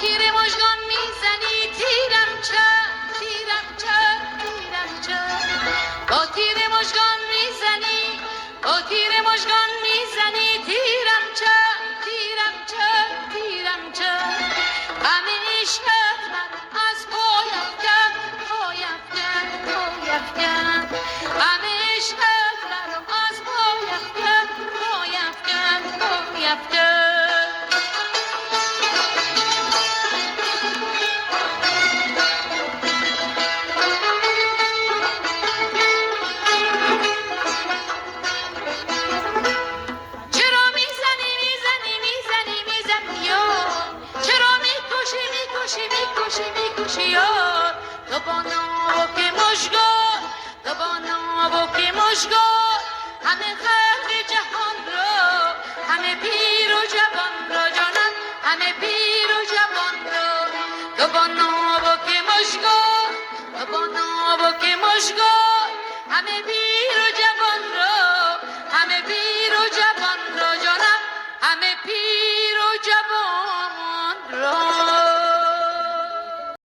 تیر مژگان میزنی تیرم چه تیرم چه تیرم چه با تیر مژگان میزنی با تیر مژگان میزنی تیرم چه تیرم چه تیرم چه غم عشقت من از پایفکن پایفکن پایفکن غم عشقت من از پایفکن پایفکن پایفکن چرا میزنی میزنی میزنی میزنی یار چرا میکشی میکشی میکشی میکشی یار تو با ناوک مژگان تو با ناوک مژگان همه خلق جهان را همه پیر و جوان را جانم همه پیر و جوان را تو با ناوک مژگان تو با ناوک مژگان همه پیر و جوان